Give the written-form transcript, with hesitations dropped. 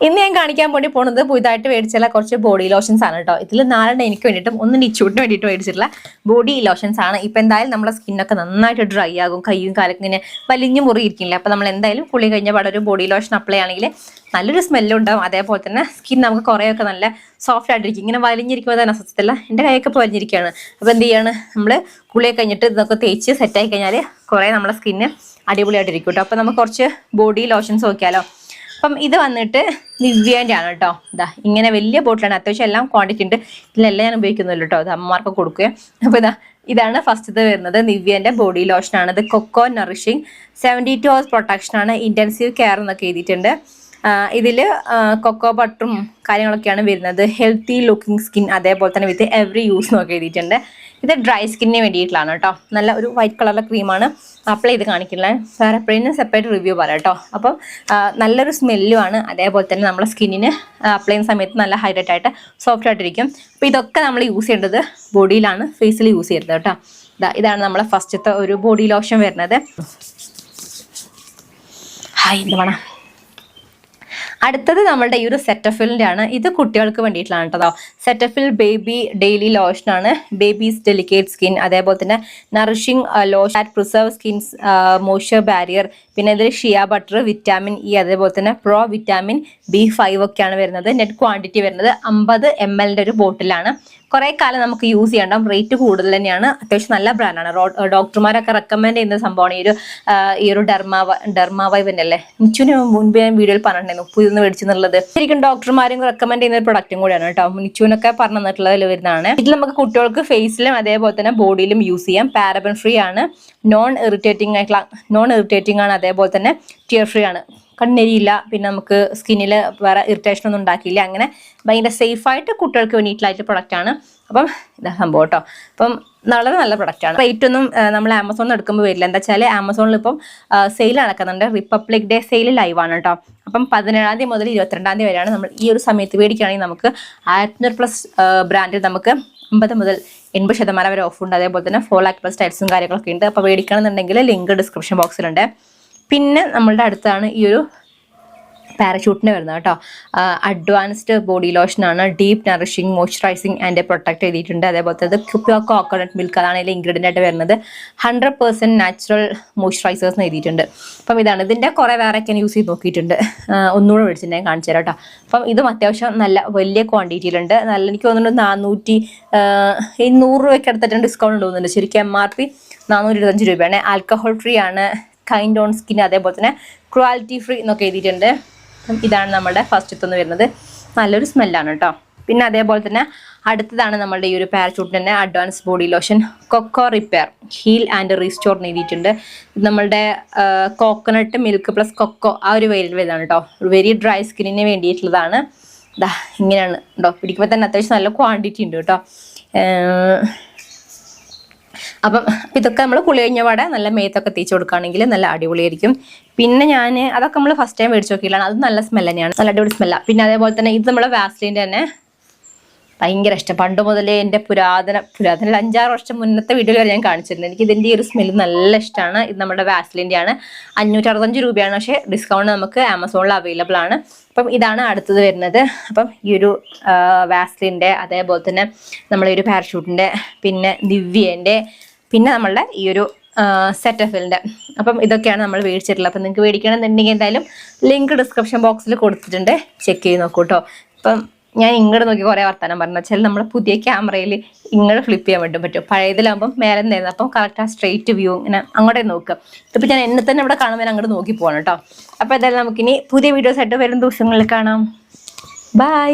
ഇന്ന് ഞാൻ കാണിക്കാൻ വേണ്ടി പോകുന്നത് പുതുതായിട്ട് മേടിച്ചുള്ള കുറച്ച് ബോഡി ലോഷൻസ് ആണ് കേട്ടോ. ഇതിൽ 4 എനിക്ക് വേണ്ടിയിട്ടും 1 നിച്ചൂട്ടിന് വേണ്ടിയിട്ട് മേടിച്ചിട്ടുള്ള ബോഡി ലോഷൻസ് ആണ്. ഇപ്പം എന്തായാലും നമ്മുടെ സ്കിന്നൊക്കെ നന്നായിട്ട് ഡ്രൈ ആകും, കയ്യും കാലൊക്കെ ഇങ്ങനെ വലിഞ്ഞു മുറിയിരിക്കില്ല. അപ്പം നമ്മൾ എന്തായാലും കുളി കഴിഞ്ഞ പാടെ ഒരു ബോഡി ലോഷൻ അപ്ലൈ ആണെങ്കിൽ നല്ലൊരു സ്മെല്ലും ഉണ്ടാവും. അതേപോലെ തന്നെ സ്കിൻ നമുക്ക് കുറേയൊക്കെ നല്ല സോഫ്റ്റ് ആയിട്ടിരിക്കും. ഇങ്ങനെ വലിഞ്ഞിരിക്കുമ്പോൾ തന്നെ അസ്വസ്ഥല്ല. എൻ്റെ കൈയൊക്കെ ഇപ്പോൾ വലിഞ്ഞിരിക്കുകയാണ്. അപ്പോൾ എന്ത് ചെയ്യാണ്, നമ്മൾ കുളിയൊക്കെ കഴിഞ്ഞിട്ട് ഇതൊക്കെ തേച്ച് സെറ്റായി കഴിഞ്ഞാൽ കുറേ നമ്മുടെ സ്കിന്ന് അടിപൊളിയായിട്ടിരിക്കും കേട്ടോ. അപ്പോൾ നമുക്ക് കുറച്ച് ബോഡി ലോഷൻസ് നോക്കിയാലോ. അപ്പം ഇത് വന്നിട്ട് നിവ്യേൻ്റെ ആണ് കേട്ടോ. ഇതാ ഇങ്ങനെ വലിയ ബോട്ടിലാണ്, അത്യാവശ്യം എല്ലാം ക്വാണ്ടിറ്റി ഉണ്ട്. ഇതിലെല്ലാം ഞാൻ ഉപയോഗിക്കുന്നില്ല കേട്ടോ, അത് അമ്മമാർക്ക് കൊടുക്കുക. അപ്പോൾ ഇതാണ് ഫസ്റ്റത്തെ വരുന്നത്, നിവ്യേൻ്റെ ബോഡി ലോഷനാണ്. ഇത് കൊക്കോ നറിഷിങ് 72 hours പ്രൊട്ടക്ഷൻ ആണ്, ഇൻറ്റൻസീവ് കെയർ എന്നൊക്കെ എഴുതിയിട്ടുണ്ട്. ഇതിൽ കൊക്കോ ബട്ടറും കാര്യങ്ങളൊക്കെയാണ് വരുന്നത്. ഹെൽത്തി ലുക്കിംഗ് സ്കിൻ, അതേപോലെ തന്നെ വിത്ത് എവറി യൂസ് എന്നൊക്കെ എഴുതിയിട്ടുണ്ട്. ഇത് ഡ്രൈ സ്കിന്നിന് വേണ്ടിയിട്ടുള്ളതാണ് കേട്ടോ. നല്ല ഒരു വൈറ്റ് കളറിലെ ക്രീമാണ്. അപ്ലൈ ചെയ്ത് കാണിക്കില്ല, വേറെ എപ്പോഴും സെപ്പറേറ്റ് റിവ്യൂ പറയാം കേട്ടോ. അപ്പം നല്ലൊരു സ്മെല്ലുമാണ്. അതേപോലെ തന്നെ നമ്മുടെ സ്കിന്നിന് അപ്ലൈ ചെയ്യുന്ന സമയത്ത് നല്ല ഹൈഡ്രേറ്റ് ആയിട്ട് സോഫ്റ്റ് ആയിട്ടിരിക്കും. അപ്പോൾ ഇതൊക്കെ നമ്മൾ യൂസ് ചെയ്യേണ്ടത് ബോഡിയിലാണ്, ഫേസിൽ യൂസ് ചെയ്യരുത് കേട്ടോ. ഇതാണ് നമ്മളെ ഫസ്റ്റത്തെ ഒരു ബോഡി ലോഷൻ വരുന്നത്. ഹായ്, എന്ത് വേണം. അടുത്തത് നമ്മളുടെ ഈ ഒരു സെറ്റഫിലിൻ്റെ ആണ്. ഇത് കുട്ടികൾക്ക് വേണ്ടിയിട്ടുള്ളതാണ് കേട്ടോ. സെറ്റഫിൽ ബേബി ഡെയിലി ലോഷനാണ്. ബേബീസ് ഡെലിക്കേറ്റ് സ്കിൻ, അതേപോലെ തന്നെ nourishing lotion at preserve skin's moisture barrier. പിന്നെ ഇതിൽ ഷിയ ബട്ടർ, വിറ്റാമിൻ ഇ, അതേപോലെ തന്നെ പ്രോ വിറ്റാമിൻ B5 ഒക്കെയാണ് വരുന്നത്. നെറ്റ് ക്വാണ്ടിറ്റി വരുന്നത് 50 ml ഒരു ബോട്ടിലാണ്. കുറേ കാലം നമുക്ക് യൂസ് ചെയ്യണം. റേറ്റ് കൂടുതൽ തന്നെയാണ്. അത്യാവശ്യം നല്ല ബ്രാൻഡാണ്. ഡോക്ടർമാരൊക്കെ റെക്കമെൻഡ് ചെയ്യുന്ന സംഭവമാണ് ഈ ഒരു ഡെർമാവൈവ് അല്ലേ. നിച്ചുവിന് മുൻപ് ഞാൻ വീഡിയോയിൽ പറഞ്ഞിട്ടുണ്ടായിരുന്നു പുതിയൊന്ന് മേടിച്ചെന്നുള്ളത്. ശരിക്കും ഡോക്ടർമാരും റെക്കമെൻഡ് ചെയ്യുന്ന ഒരു പ്രൊഡക്റ്റും കൂടിയാണ് കേട്ടോ. നിച്ചുവിനൊക്കെ പറഞ്ഞു തന്നിട്ടുള്ളതിൽ വരുന്നതാണ്. ഇതിൽ നമുക്ക് കുട്ടികൾക്ക് ഫേസിലും അതേപോലെ തന്നെ ബോഡിയിലും യൂസ് ചെയ്യാം. പാരബൻ ഫ്രീ ആണ്, നോൺ ഇറിറ്റേറ്റിംഗ് ആണ്, അതേപോലെ തന്നെ ടിയർ ഫ്രീ ആണ്. കണ്ണെരിയില്ല, പിന്നെ നമുക്ക് സ്കിന്നിൽ വേറെ ഇറിറ്റേഷൻ ഒന്നും ഉണ്ടാക്കിയില്ല. അങ്ങനെ ഭയങ്കര സേഫായിട്ട് കുട്ടികൾക്ക് വേണ്ടിയിട്ടുള്ളായിട്ട് പ്രൊഡക്റ്റാണ്. അപ്പം ഇതാ സംഭവം കേട്ടോ. അപ്പം വളരെ നല്ല പ്രൊഡക്റ്റാണ്. റേറ്റ് ഒന്നും നമ്മൾ ആമസോണിൽ എടുക്കുമ്പോൾ വരില്ല. എന്താ വെച്ചാൽ ആമസോണിൽ ഇപ്പം സെയിൽ നടക്കുന്നുണ്ട്. റിപ്പബ്ലിക് ഡേ സെയിൽ ലൈവാണ് കേട്ടോ. അപ്പം 17 മുതൽ 22 വരെയാണ്. നമ്മൾ ഈ ഒരു സമയത്ത് മേടിക്കുകയാണെങ്കിൽ നമുക്ക് 1500+ ബ്രാൻഡിൽ നമുക്ക് 50 മുതൽ 80% വരെ ഓഫ് ഉണ്ട്. അതേപോലെ തന്നെ 4 lakh+ ടൈൽസും കാര്യങ്ങളൊക്കെ ഉണ്ട്. അപ്പോൾ മേടിക്കണമെന്നുണ്ടെങ്കിൽ ലിങ്ക് ഡിസ്ക്രിപ്ഷൻ ബോക്സിലുണ്ട്. പിന്നെ നമ്മളുടെ അടുത്താണ് ഈ ഒരു പാരഷൂട്ടിന് വരുന്നത് കേട്ടോ. അഡ്വാൻസ്ഡ് ബോഡി ലോഷനാണ്. Deep nourishing moisturising and protect ചെയ്തിട്ടുണ്ട്. അതേപോലെ തന്നെ പ്യുവർ കോക്കനട്ട് മിൽക്ക്, അതാണ് ഇതിൽ ഇൻഗ്രീഡിയൻ്റ് ആയിട്ട് വരുന്നത്. 100% നാച്ചുറൽ മോയ്സ്ചറൈസേഴ്സ് എന്ന് എഴുതിയിട്ടുണ്ട്. അപ്പം ഇതാണ് ഇതിൻ്റെ കുറേ വേറെയൊക്കെ യൂസ് ചെയ്ത് നോക്കിയിട്ടുണ്ട്. ഒന്നുകൂടെ മേടിച്ചിട്ട് ഞാൻ കാണിച്ചു തരാം കേട്ടോ. അപ്പം ഇതും അത്യാവശ്യം നല്ല വലിയ ക്വാണ്ടിറ്റിയിലുണ്ട്. നല്ല എനിക്ക് തോന്നുന്നുണ്ട് 100 രൂപയ്ക്ക് അടുത്തിട്ട് ഡിസ്കൗണ്ട് തോന്നുന്നുണ്ട്. ശരിക്കും MRP 425 രൂപയാണ്. ആൽക്കഹോൾ ഫ്രീ ആണ്, കൈൻഡ് ഓൺ സ്കിൻ, അതേപോലെ തന്നെ ക്വാളിറ്റി ഫ്രീ എന്നൊക്കെ എഴുതിയിട്ടുണ്ട്. ഇതാണ് നമ്മുടെ ഫസ്റ്റത്തൊന്ന് വരുന്നത്. നല്ലൊരു സ്മെല്ലാണ് കേട്ടോ. പിന്നെ അതേപോലെ തന്നെ അടുത്തതാണ് നമ്മളുടെ ഈ ഒരു പാരഷൂട്ടിന് തന്നെ advance body lotion cocoa repair heal and restore എന്ന് എഴുതിയിട്ടുണ്ട്. ഇത് നമ്മളുടെ കോക്കനട്ട് മിൽക്ക് പ്ലസ് കൊക്കോ ആ ഒരു വേരിയൻ്റ് വരുന്നതാണ് കേട്ടോ. വെരി ഡ്രൈ സ്കിന്നിന് വേണ്ടിയിട്ടുള്ളതാണ്. ഇതാ ഇങ്ങനെയാണ് കേട്ടോ. പിടിക്കുമ്പോൾ തന്നെ അത്യാവശ്യം നല്ല ക്വാണ്ടിറ്റി ഉണ്ട് കേട്ടോ. അപ്പം ഇതൊക്കെ നമ്മൾ കുളി കഴിഞ്ഞ പാടെ നല്ല മേത്തൊക്കെ തേച്ച് കൊടുക്കുകയാണെങ്കിൽ നല്ല അടിപൊളിയായിരിക്കും. പിന്നെ അതൊക്കെ നമ്മൾ ഫസ്റ്റ് ടൈം മേടിച്ച് നോക്കിയില്ലാണ്. അത് നല്ല സ്മെല്ല് തന്നെയാണ്, നല്ല അടിപൊളി സ്മെല്ലാണ്. പിന്നെ അതേപോലെ തന്നെ ഇത് നമ്മളെ വാസ്ലിൻ്റെ തന്നെ ഭയങ്കര ഇഷ്ടം. പണ്ട് മുതലേ എൻ്റെ പുരാതന 5-6 വർഷം മുന്നത്തെ വീഡിയോയിൽ വരെ ഞാൻ കാണിച്ചിട്ടുണ്ട്. എനിക്ക് ഇതിൻ്റെ ഈ ഒരു സ്മെല്ല് നല്ല ഇഷ്ടമാണ്. ഇത് നമ്മുടെ വാസ്ലിൻ്റെ ആണ്. 565 രൂപയാണ്. പക്ഷേ ഡിസ്കൗണ്ട് നമുക്ക് ആമസോണിൽ അവൈലബിൾ ആണ്. അപ്പം ഇതാണ് അടുത്തത് വരുന്നത്. അപ്പം ഈ ഒരു വാസ്ലിൻ്റെ, അതേപോലെ തന്നെ നമ്മളെ ഒരു പാരഷൂട്ടിൻ്റെ, പിന്നെ നിവ്യേൻ്റെ, പിന്നെ നമ്മളുടെ ഈ ഒരു സെറ്റഫിലിൻ്റെ. അപ്പം ഇതൊക്കെയാണ് നമ്മൾ മേടിച്ചിട്ടുള്ളത്. അപ്പം നിങ്ങൾക്ക് മേടിക്കണമെന്നുണ്ടെങ്കിൽ എന്തായാലും ലിങ്ക് ഡിസ്ക്രിപ്ഷൻ ബോക്സിൽ കൊടുത്തിട്ടുണ്ട്, ചെക്ക് ചെയ്ത് നോക്കൂ കേട്ടോ. അപ്പം ഞാൻ ഇങ്ങോട്ട് നോക്കി കുറേ വർത്തമാനം പറഞ്ഞു വെച്ചാൽ നമ്മൾ പുതിയ ക്യാമറയിൽ ഇങ്ങോട്ട് ഫ്ലിപ്പ് ചെയ്യാൻ വേണ്ടി പറ്റും. പഴയതിലാകുമ്പം മേലെ നിന്നായിരുന്നു. അപ്പം കറക്റ്റ് ആ സ്ട്രെയിറ്റ് വ്യൂ ഇങ്ങനെ അങ്ങോട്ടേ നോക്കുക. ഇതിപ്പോൾ ഞാൻ എന്നെ തന്നെ ഇവിടെ കാണുമ്പോൾ അങ്ങോട്ട് നോക്കി പോകണം കേട്ടോ. അപ്പോൾ എന്തായാലും നമുക്കിനി പുതിയ വീഡിയോസ് ആയിട്ട് വരും ദിവസങ്ങളിൽ കാണാം. ബൈ.